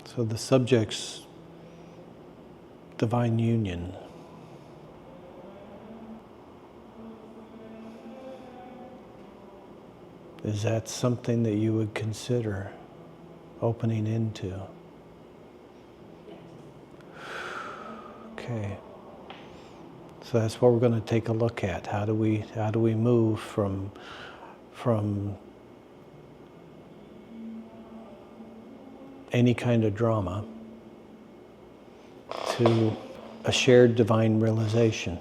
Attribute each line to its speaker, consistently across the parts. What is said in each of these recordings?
Speaker 1: So the subject's divine union. Is that something that you would consider opening into? Okay. So that's what we're going to take a look at. How do we move from any kind of drama to a shared divine realization?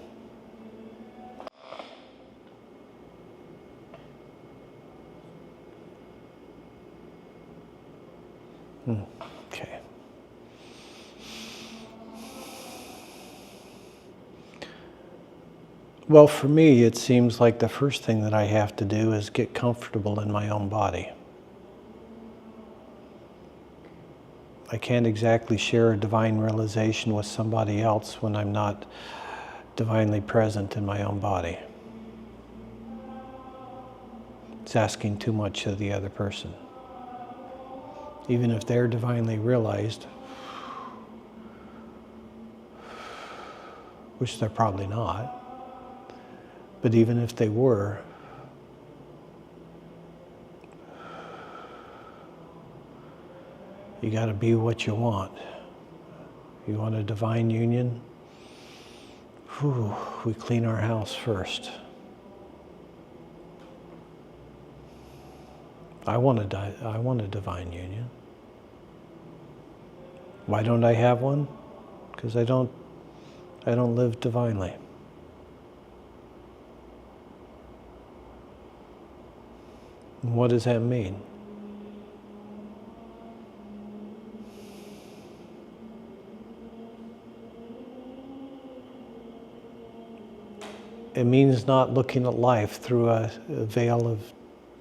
Speaker 1: Okay. Well, for me, it seems like the first thing that I have to do is get comfortable in my own body. I can't exactly share a divine realization with somebody else when I'm not divinely present in my own body. It's asking too much of the other person. Even if they're divinely realized, which they're probably not, but even if they were, you got to be what you want. You want a divine union? We clean our house first. I want a divine union. Why don't I have one? Because I don't live divinely. And what does that mean? It means not looking at life through a veil of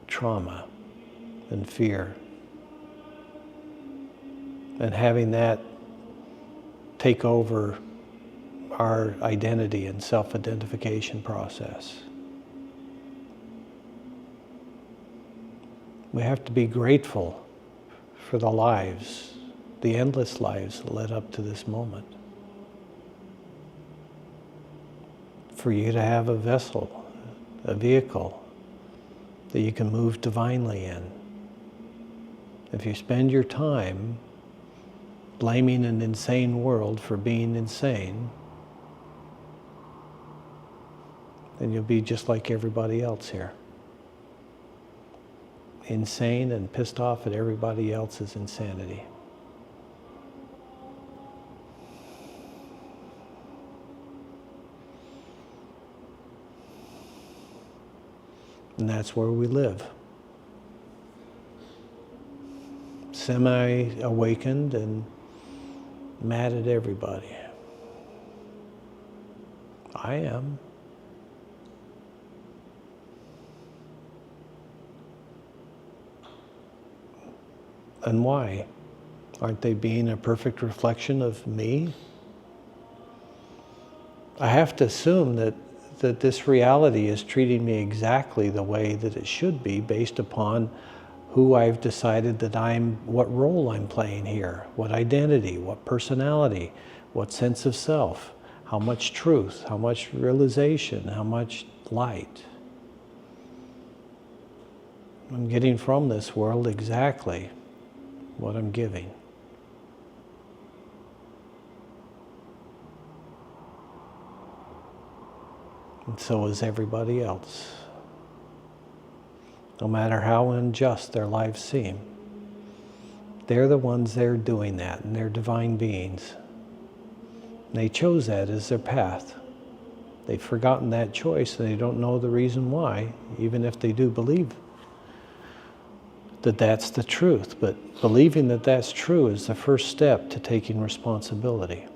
Speaker 1: trauma and fear, and having that take over our identity and self-identification process. We have to be grateful for the lives, the endless lives that led up to this moment. For you to have a vessel, a vehicle that you can move divinely in. If you spend your time blaming an insane world for being insane, then you'll be just like everybody else here. Insane and pissed off at everybody else's insanity. And that's where we live. Semi-awakened and mad at everybody. I am. And why? Aren't they being a perfect reflection of me? I have to assume that this reality is treating me exactly the way that it should be, based upon who I've decided that what role I'm playing here, what identity, what personality, what sense of self, how much truth, how much realization, how much light. I'm getting from this world exactly what I'm giving. And so is everybody else. No matter how unjust their lives seem, they're the ones there doing that, and they're divine beings. And they chose that as their path. They've forgotten that choice, and they don't know the reason why, even if they do believe that that's the truth. But believing that that's true is the first step to taking responsibility.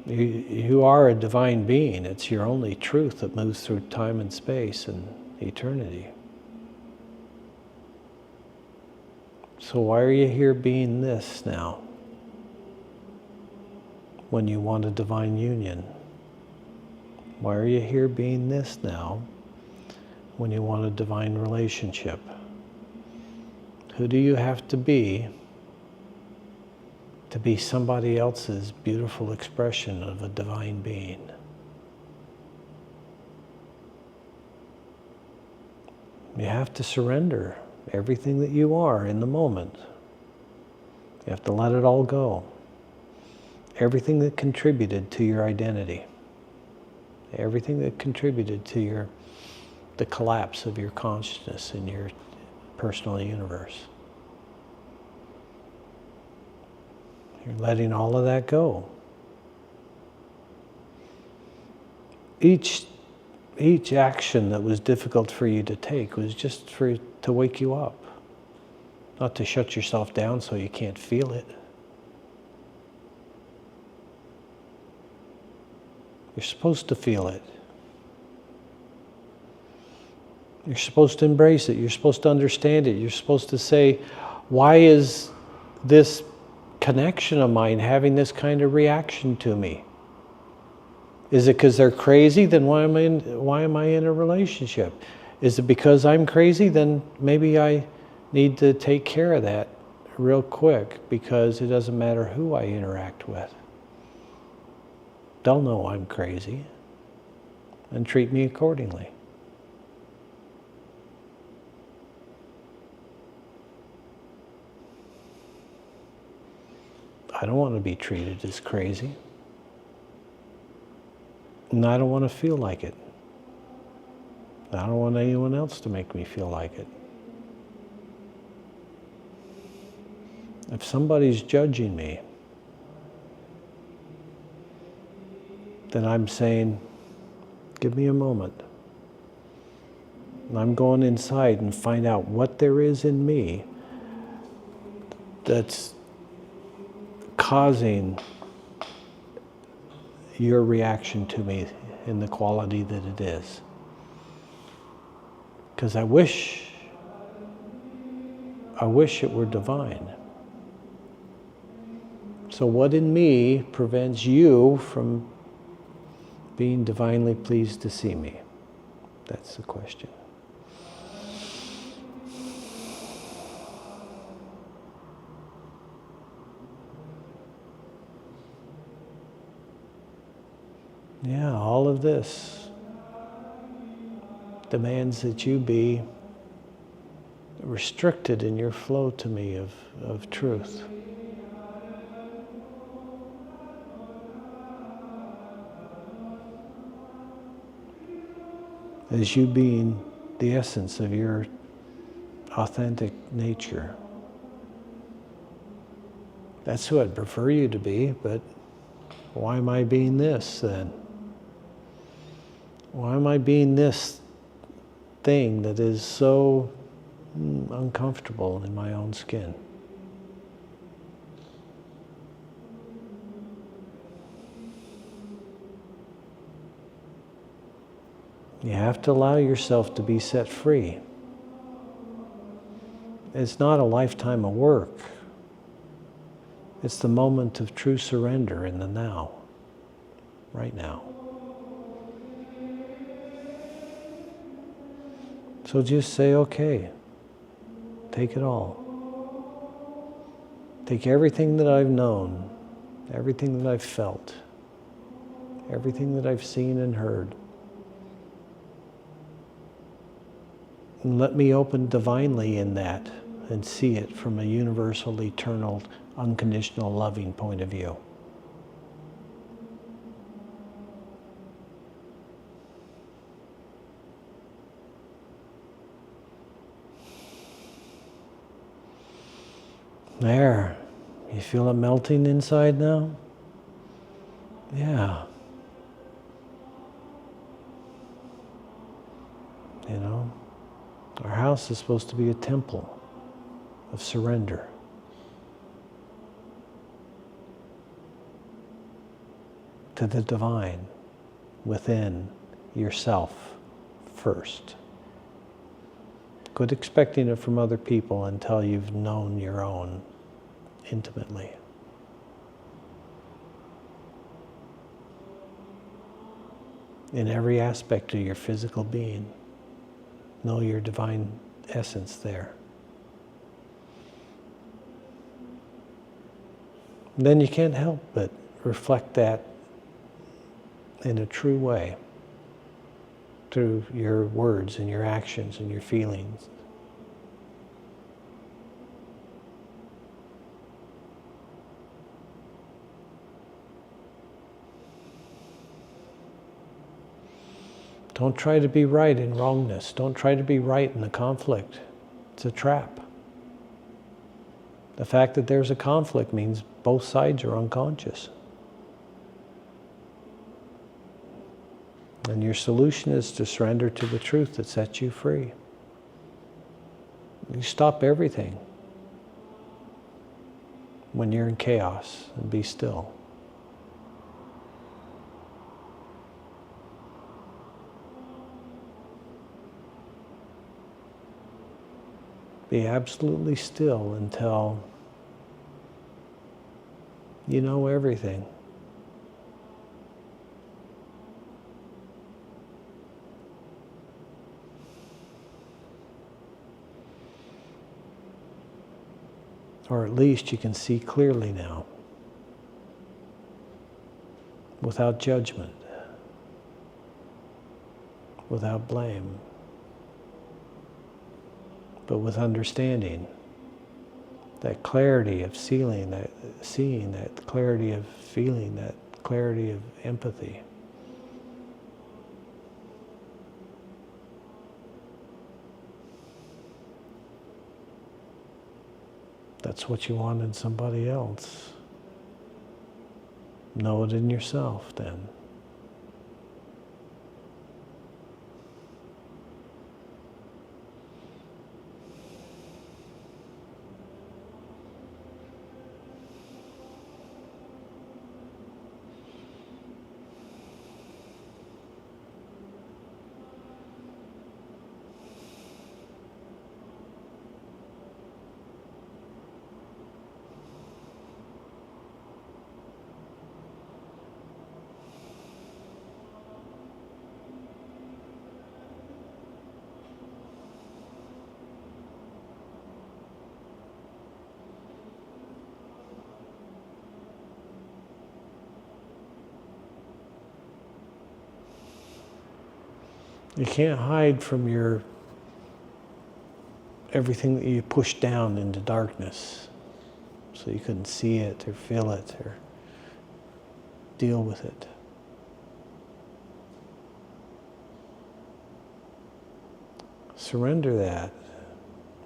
Speaker 1: You are a divine being. It's your only truth that moves through time and space and eternity. So why are you here being this now, when you want a divine union? Why are you here being this now, when you want a divine relationship? Who do you have to be to be somebody else's beautiful expression of a divine being. You have to surrender everything that you are in the moment. You have to let it all go. Everything that contributed to your identity. Everything that contributed to the collapse of your consciousness in your personal universe. You're letting all of that go. Each action that was difficult for you to take was just to wake you up, not to shut yourself down so you can't feel it. You're supposed to feel it. You're supposed to embrace it. You're supposed to understand it. You're supposed to say, why is this connection of mine having this kind of reaction to me? Is it because they're crazy? Then why am I in a relationship? Is it because I'm crazy? Then maybe I need to take care of that real quick, because it doesn't matter who I interact with. They'll know I'm crazy and treat me accordingly. I don't want to be treated as crazy. And I don't want to feel like it. I don't want anyone else to make me feel like it. If somebody's judging me, then I'm saying, give me a moment. And I'm going inside and find out what there is in me that's causing your reaction to me in the quality that it is. Because I wish it were divine. So what in me prevents you from being divinely pleased to see me? That's the question. Yeah, all of this demands that you be restricted in your flow to me of truth. As you being the essence of your authentic nature. That's who I'd prefer you to be, but why am I being this then? Why am I being this thing that is so uncomfortable in my own skin? You have to allow yourself to be set free. It's not a lifetime of work. It's the moment of true surrender in the now, right now. So just say, okay, take it all. Take everything that I've known, everything that I've felt, everything that I've seen and heard, and let me open divinely in that and see it from a universal, eternal, unconditional, loving point of view. There. You feel it melting inside now? Yeah. You know, our house is supposed to be a temple of surrender. To the divine within yourself first. Quit expecting it from other people until you've known your own intimately. In every aspect of your physical being, know your divine essence there. And then you can't help but reflect that in a true way through your words and your actions and your feelings. Don't try to be right in wrongness. Don't try to be right in the conflict. It's a trap. The fact that there's a conflict means both sides are unconscious. And your solution is to surrender to the truth that sets you free. You stop everything when you're in chaos and be still. Be absolutely still until you know everything. Or at least you can see clearly now, without judgment, without blame, but with understanding, that clarity of seeing, that clarity of feeling, that clarity of empathy. That's what you want in somebody else. Know it in yourself then. You can't hide from everything that you push down into darkness, so you couldn't see it or feel it or deal with it. Surrender that.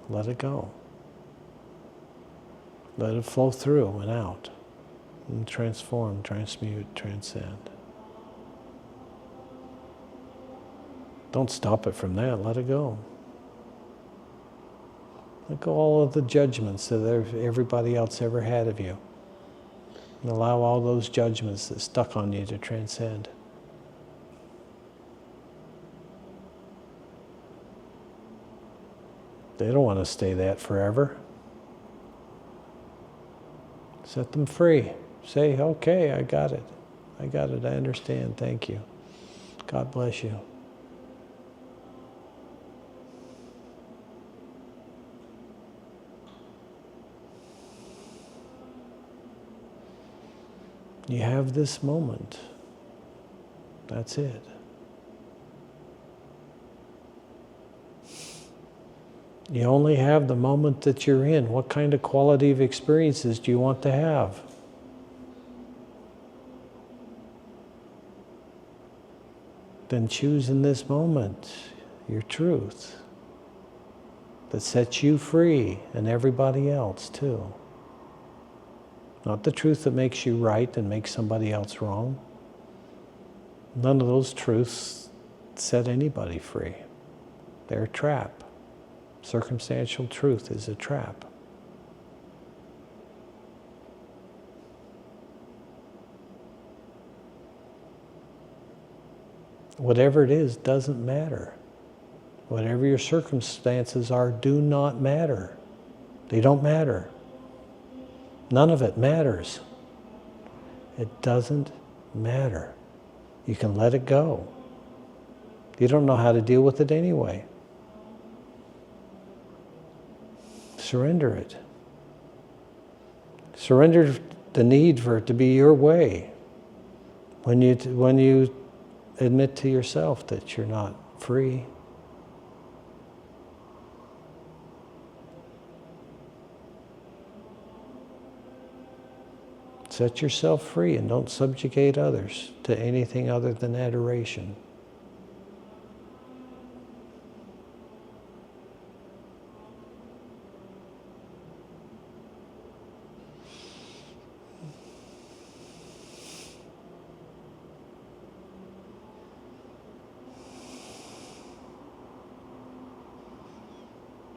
Speaker 1: Let it go. Let it flow through and out and transform, transmute, transcend. Don't stop it from that. Let it go. Let go all of the judgments that everybody else ever had of you. And allow all those judgments that stuck on you to transcend. They don't want to stay that forever. Set them free. Say, okay, I got it. I got it. I understand. Thank you. God bless you. You have this moment. That's it. You only have the moment that you're in. What kind of quality of experiences do you want to have? Then choose in this moment your truth that sets you free and everybody else too. Not the truth that makes you right and makes somebody else wrong. None of those truths set anybody free. They're a trap. Circumstantial truth is a trap. Whatever it is doesn't matter. Whatever your circumstances are do not matter. They don't matter. None of it matters. It doesn't matter. You can let it go. You don't know how to deal with it anyway. Surrender it. Surrender the need for it to be your way. When you admit to yourself that you're not free. Set yourself free and don't subjugate others to anything other than adoration.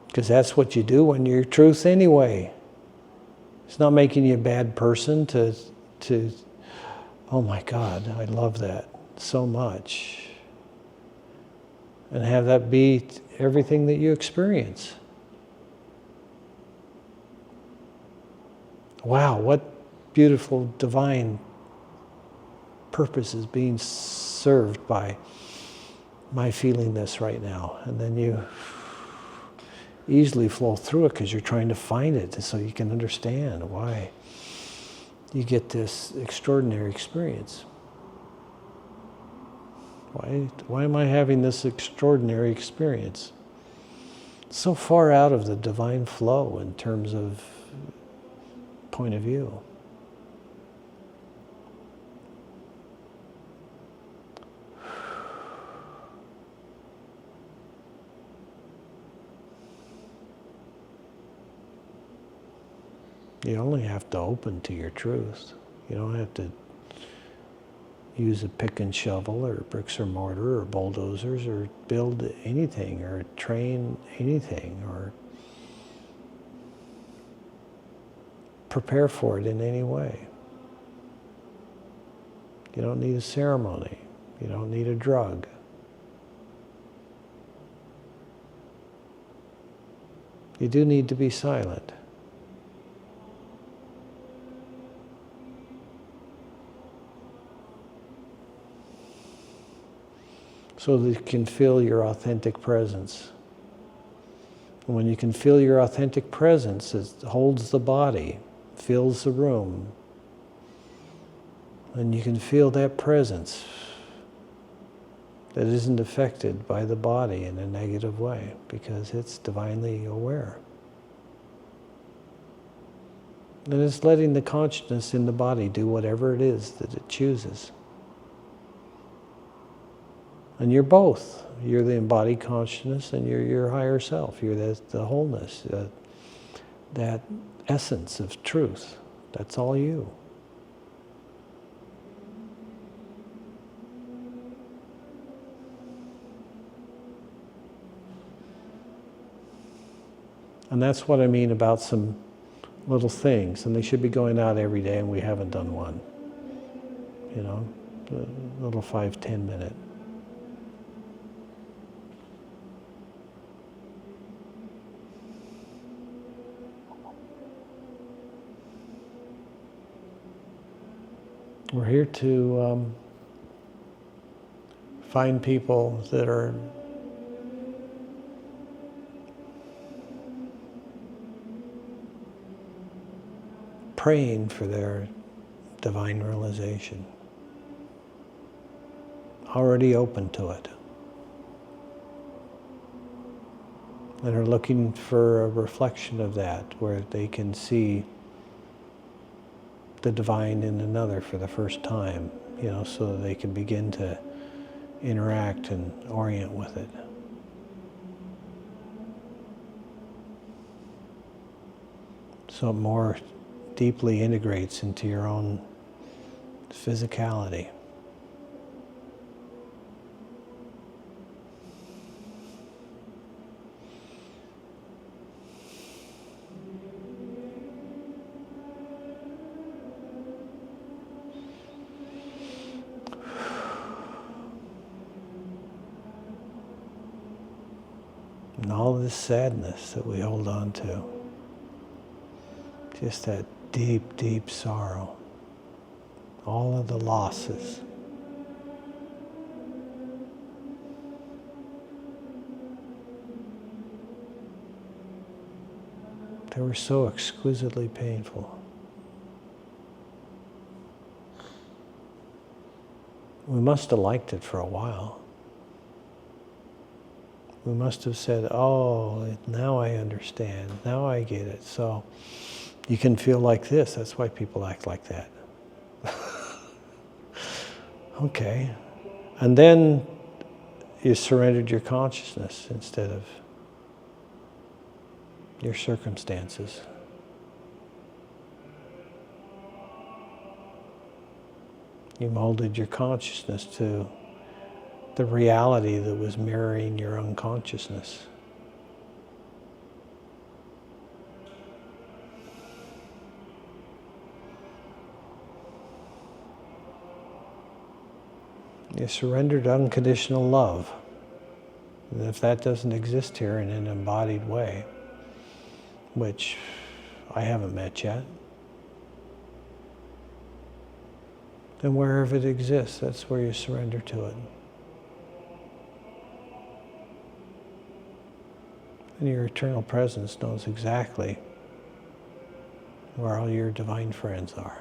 Speaker 1: Because that's what you do when you're truth anyway. It's not making you a bad person to, oh my God, I love that so much. And have that be everything that you experience. Wow, what beautiful divine purpose is being served by my feeling this right now. And then you easily flow through it because you're trying to find it so you can understand why you get this extraordinary experience. Why am I having this extraordinary experience? So far out of the divine flow in terms of point of view. You only have to open to your truth. You don't have to use a pick and shovel or bricks or mortar or bulldozers or build anything or train anything or prepare for it in any way. You don't need a ceremony. You don't need a drug. You do need to be silent. So that you can feel your authentic presence. And when you can feel your authentic presence, it holds the body, fills the room. And you can feel that presence that isn't affected by the body in a negative way because it's divinely aware. And it's letting the consciousness in the body do whatever it is that it chooses. And you're both. You're the embodied consciousness and you're your higher self. You're the wholeness, that essence of truth. That's all you. And that's what I mean about some little things. And they should be going out every day and we haven't done one. You know, a little 5-10 minute. We're here to find people that are praying for their divine realization, already open to it, and are looking for a reflection of that where they can see the divine in another for the first time, you know, so that they can begin to interact and orient with it. So it more deeply integrates into your own physicality. And all this sadness that we hold on to, just that deep, deep sorrow, all of the losses. They were so exquisitely painful. We must have liked it for a while. We must have said, oh, now I understand. Now I get it. So you can feel like this. That's why people act like that. Okay. And then you surrendered your consciousness instead of your circumstances. You molded your consciousness to the reality that was mirroring your unconsciousness. You surrendered unconditional love. And if that doesn't exist here in an embodied way, which I haven't met yet, then wherever it exists, that's where you surrender to it. And your eternal presence knows exactly where all your divine friends are.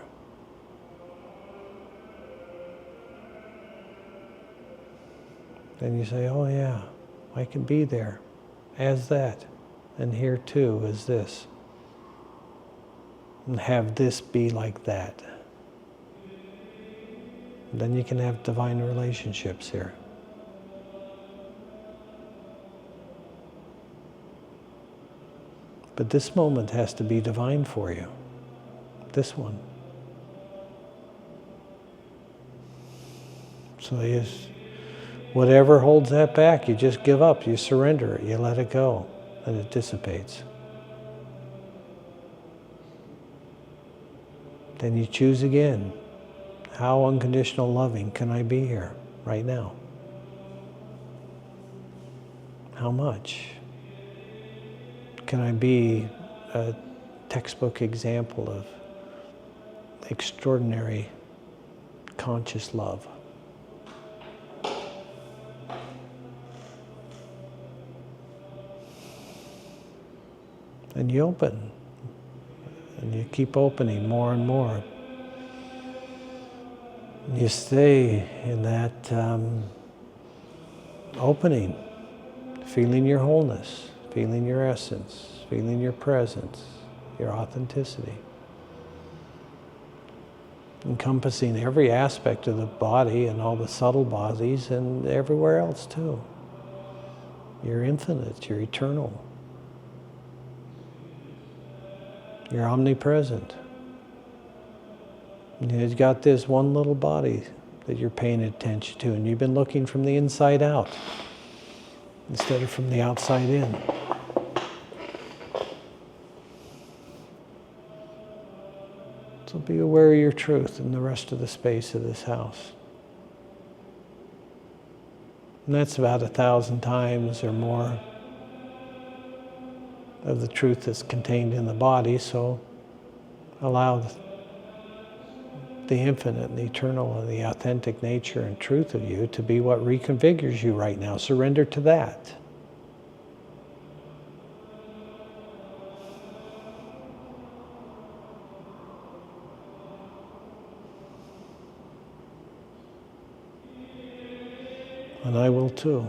Speaker 1: Then you say, oh yeah, I can be there as that, and here too as this, and have this be like that. And then you can have divine relationships here. But this moment has to be divine for you. This one. So whatever holds that back, you just give up, you surrender it, you let it go, and it dissipates. Then you choose again. How unconditional loving can I be here, right now? How much? Can I be a textbook example of extraordinary conscious love? And you open, and you keep opening more and more. You stay in that opening, feeling your wholeness, feeling your essence, feeling your presence, your authenticity. Encompassing every aspect of the body and all the subtle bodies and everywhere else too. You're infinite, you're eternal. You're omnipresent. You've got this one little body that you're paying attention to, and you've been looking from the inside out instead of from the outside in. So be aware of your truth in the rest of the space of this house. And that's about 1,000 times or more of the truth that's contained in the body, so allow the infinite and the eternal and the authentic nature and truth of you to be what reconfigures you right now. Surrender to that. And I will too.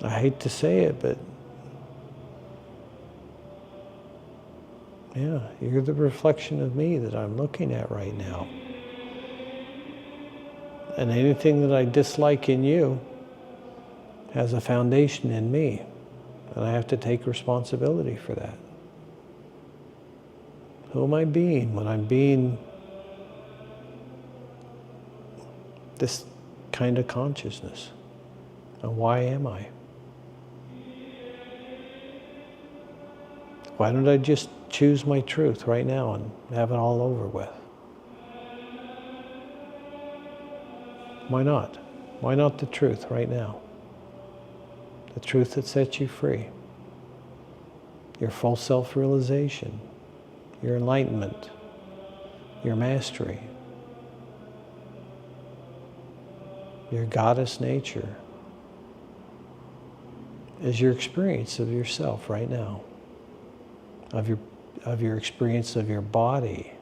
Speaker 1: I hate to say it, but yeah, you're the reflection of me that I'm looking at right now. And anything that I dislike in you has a foundation in me, and I have to take responsibility for that. Who am I being when I'm being this kind of consciousness? And why am I? Why don't I just choose my truth right now and have it all over with? Why not? Why not the truth right now? The truth that sets you free. Your full self-realization, your enlightenment, your mastery, your goddess nature. is your experience of yourself right now, of your experience of your body.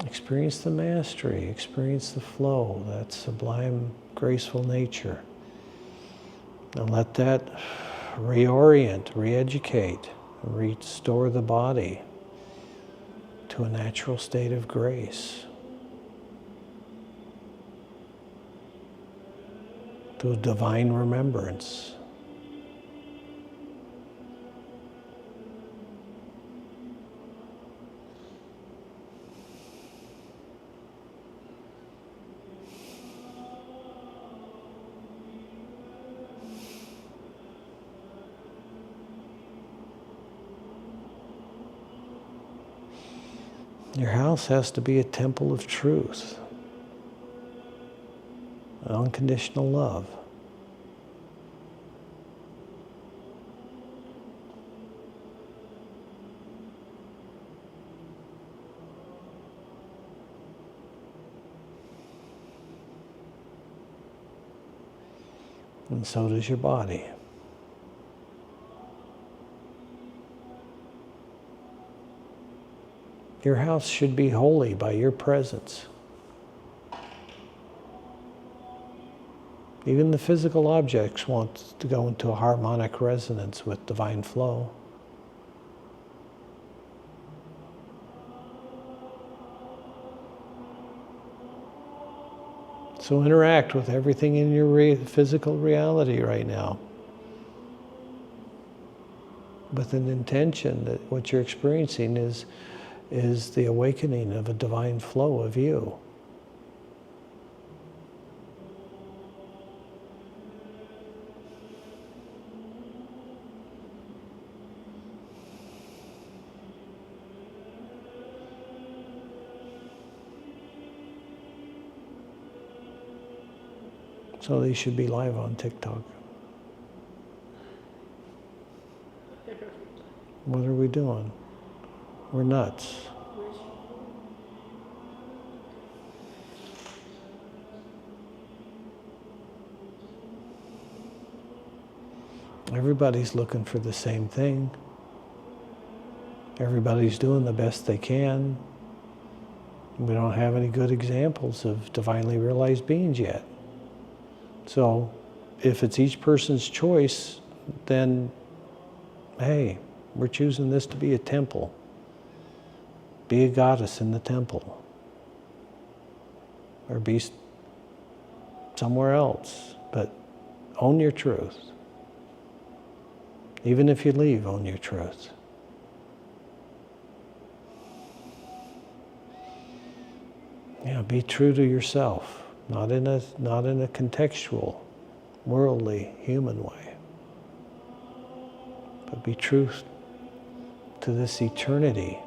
Speaker 1: Experience the mastery, experience the flow, that sublime, graceful nature. And let that reorient, re-educate, restore the body to a natural state of grace, to a divine remembrance. Your house has to be a temple of truth, unconditional love. And so does your body. Your house should be holy by your presence. Even the physical objects want to go into a harmonic resonance with divine flow. So interact with everything in your physical reality right now with an intention that what you're experiencing is the awakening of a divine flow of you. So these should be live on TikTok. What are we doing? We're nuts. Everybody's looking for the same thing. Everybody's doing the best they can. We don't have any good examples of divinely realized beings yet. So if it's each person's choice, then, hey, we're choosing this to be a temple. Be a goddess in the temple. Or be somewhere else. But own your truth. Even if you leave, own your truth. Yeah, be true to yourself. Not in a contextual, worldly, human way. But be true to this eternity,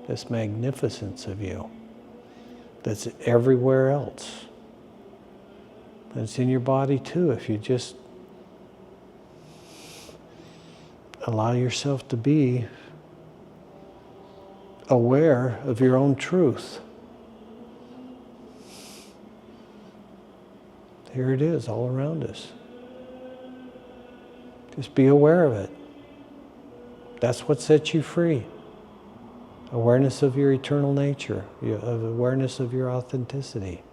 Speaker 1: this magnificence of you that's everywhere else. And it's in your body too, if you just allow yourself to be aware of your own truth. Here it is, all around us. Just be aware of it. That's what sets you free. Awareness of your eternal nature, awareness of your authenticity.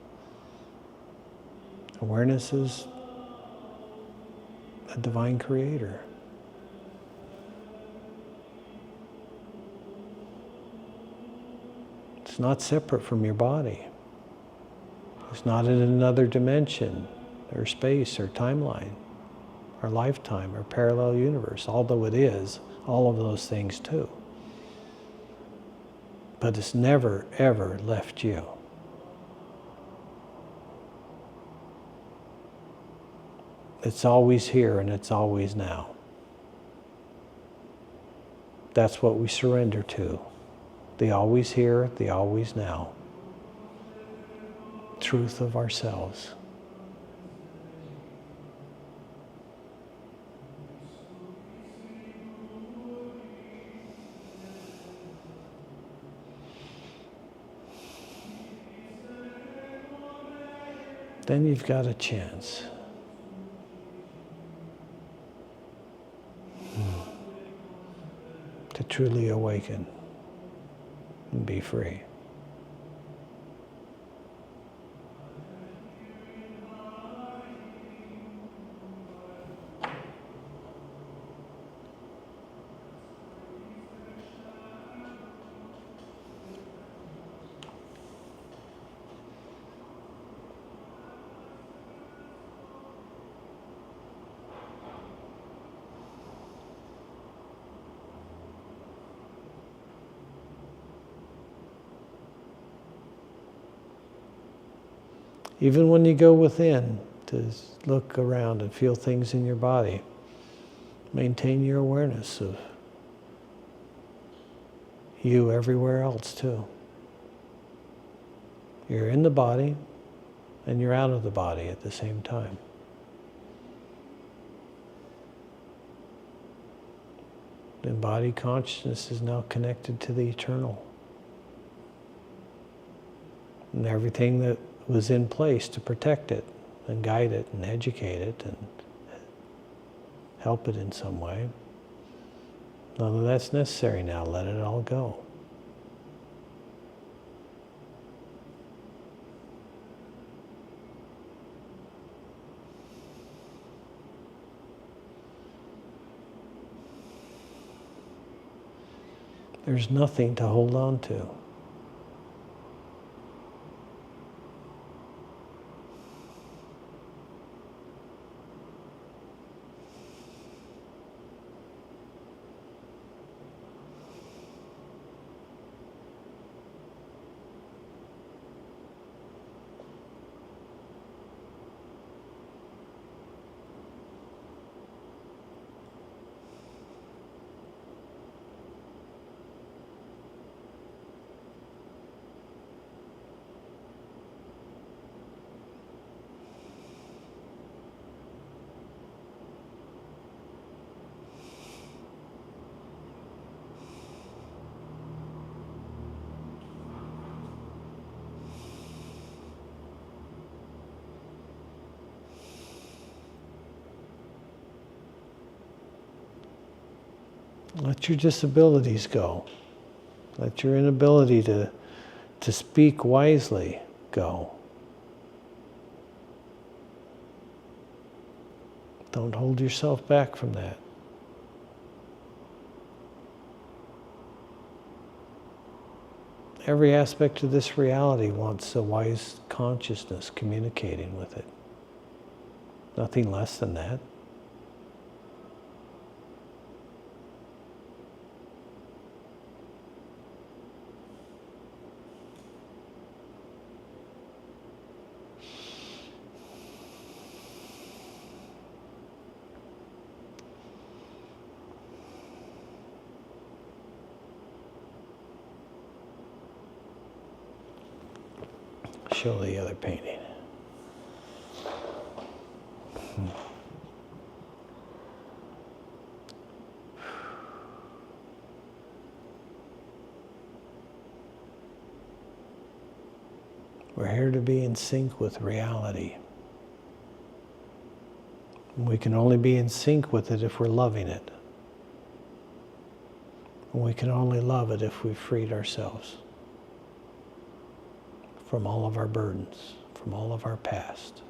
Speaker 1: Awareness is a divine creator. It's not separate from your body. It's not in another dimension, or space, or timeline, or lifetime, or parallel universe, although it is all of those things too. But it's never, ever left you. It's always here and it's always now. That's what we surrender to. The always here, the always now. Truth of ourselves. then you've got a chance. To truly awaken and be free. Even when you go within to look around and feel things in your body, maintain your awareness of you everywhere else too. You're in the body and you're out of the body at the same time. The embodied consciousness is now connected to the eternal. And everything that was in place to protect it and guide it and educate it and help it in some way. None of that's necessary now. Let it all go. There's nothing to hold on to. Let your disabilities go. Let your inability to speak wisely go. Don't hold yourself back from that. Every aspect of this reality wants a wise consciousness communicating with it. Nothing less than that. Show the other painting. We're here to be in sync with reality. We can only be in sync with it if we're loving it. And we can only love it if we've freed ourselves from all of our burdens, from all of our past.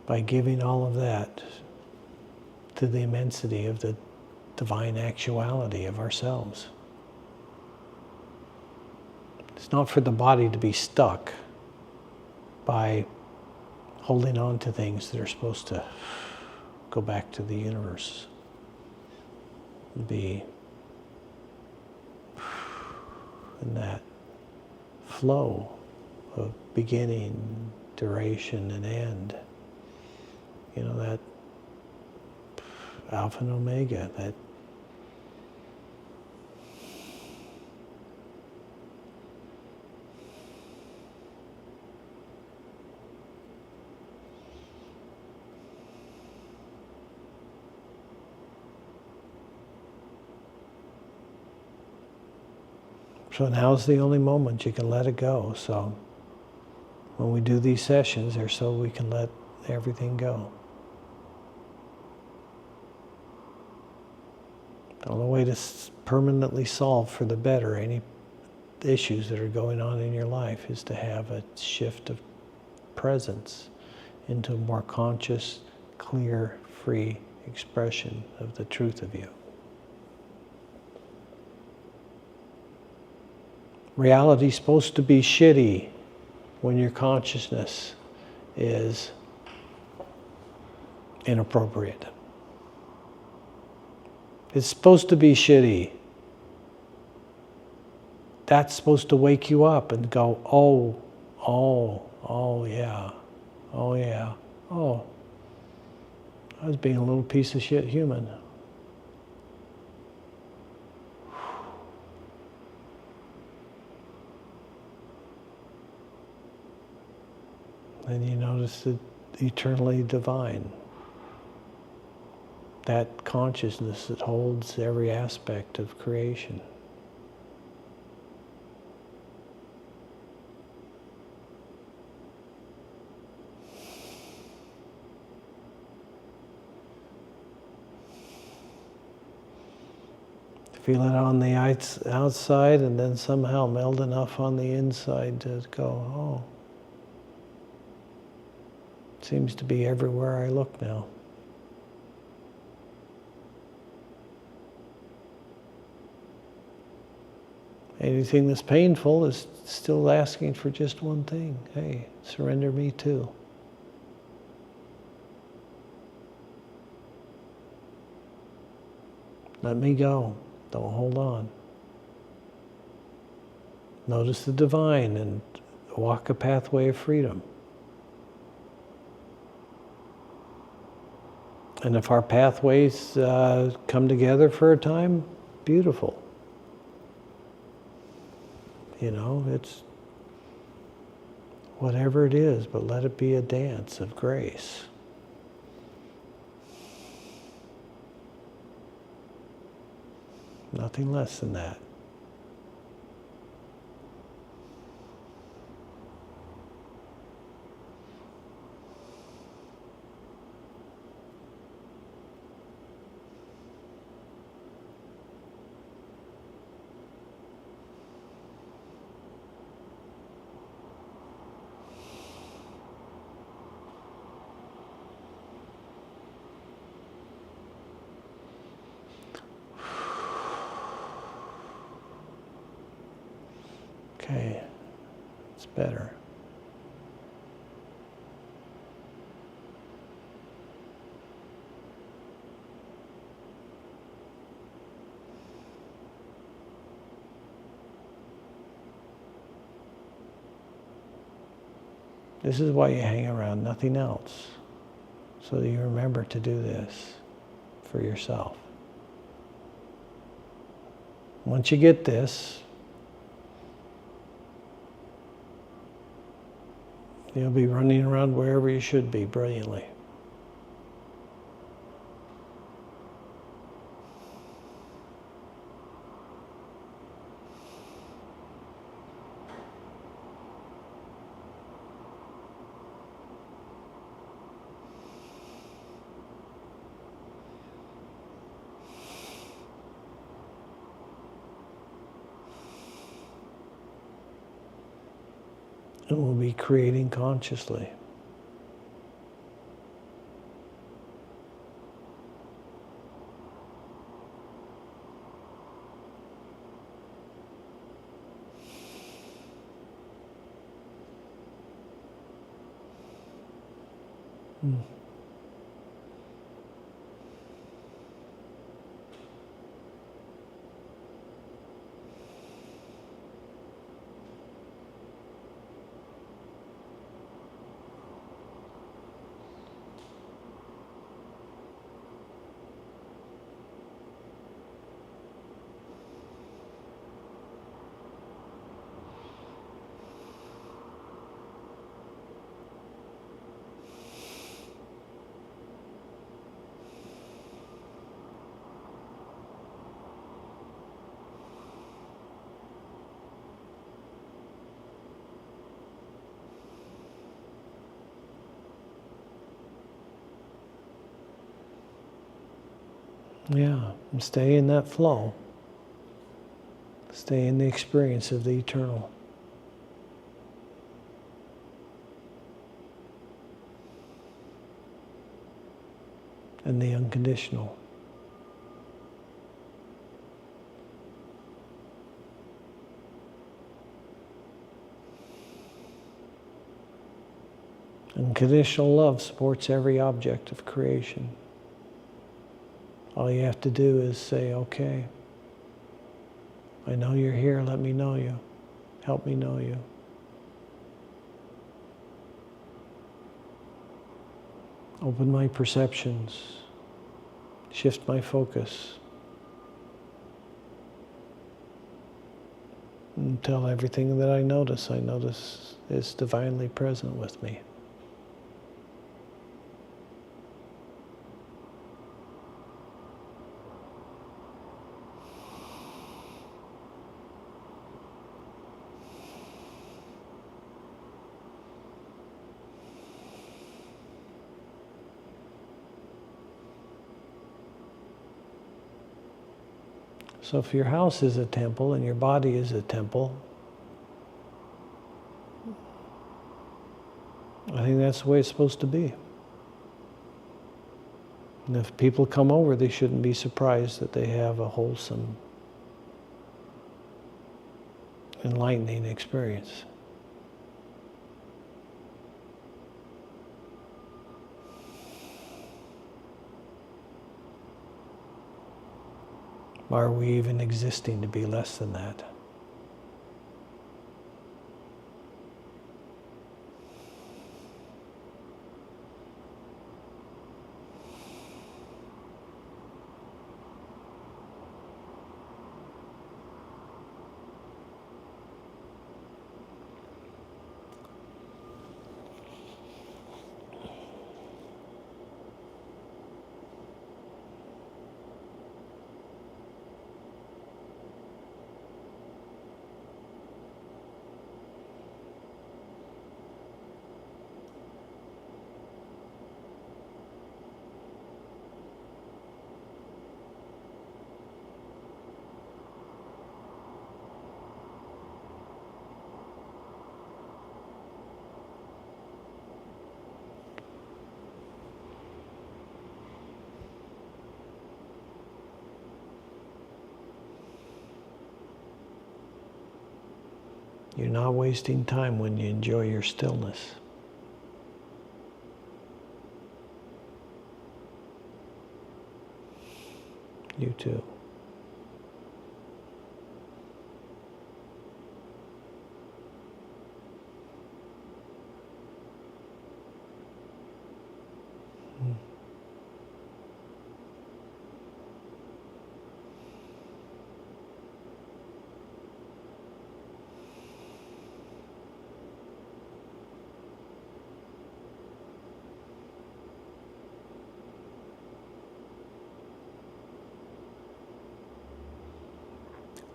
Speaker 1: By giving all of that to the immensity of the divine actuality of ourselves. It's not for the body to be stuck by holding on to things that are supposed to go back to the universe. Be in that flow of beginning, duration, and end. You know, that Alpha and Omega, that so now's the only moment you can let it go. So When we do these sessions, they're so we can let everything go. The only way to permanently solve for the better any issues that are going on in your life is to have a shift of presence into a more conscious, clear, free expression of the truth of you. Reality's supposed to be shitty when your consciousness is inappropriate. It's supposed to be shitty. That's supposed to wake you up and go, oh yeah, oh, I was being a little piece of shit human. Then you notice the eternally divine. That consciousness that holds every aspect of creation. Feel it on the outside and then somehow meld enough on the inside to go, oh, it seems to be everywhere I look now. Anything that's painful is still asking for just one thing. Hey, surrender me too. Let me go. Don't hold on. Notice the divine and walk a pathway of freedom. And if our pathways come together for a time, beautiful. You know, it's whatever it is, but let it be a dance of grace. Nothing less than that. Okay, it's better. This is why you hang around, nothing else. So that you remember to do this for yourself. Once you get this, you'll be running around wherever you should be brilliantly. And we'll be creating consciously. Yeah, and stay in that flow. Stay in the experience of the eternal. And the unconditional. Unconditional love supports every object of creation. All you have to do is say, okay, I know you're here, let me know you. Help me know you. Open my perceptions. Shift my focus. Until everything that I notice is divinely present with me. So if your house is a temple and your body is a temple, I think that's the way it's supposed to be. And if people come over, they shouldn't be surprised that they have a wholesome, enlightening experience. Why are we even existing to be less than that? You're not wasting time when you enjoy your stillness. You too.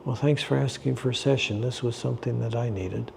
Speaker 1: Well, thanks for asking for a session. This was something that I needed.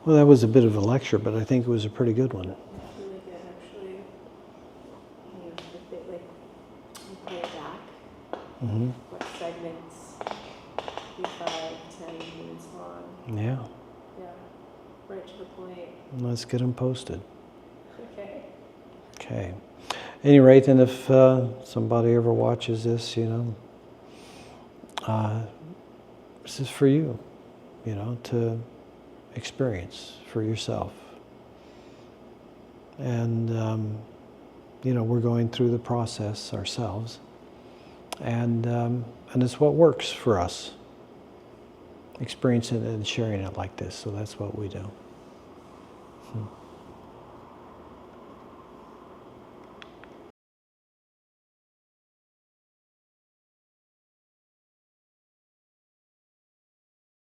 Speaker 1: Well, that was a bit of a lecture, but I think it was a pretty good one.
Speaker 2: It's really good, actually. If they, like, you play it back,
Speaker 1: Mm-hmm.
Speaker 2: what segments, be 5, 10 minutes long.
Speaker 1: Yeah.
Speaker 2: Yeah, right to the point.
Speaker 1: Let's get them posted.
Speaker 2: Okay.
Speaker 1: Okay. At any rate, and if somebody ever watches this, this is for you, to experience for yourself. And, we're going through the process ourselves. And it's what works for us, experiencing it and sharing it like this. So that's what we do.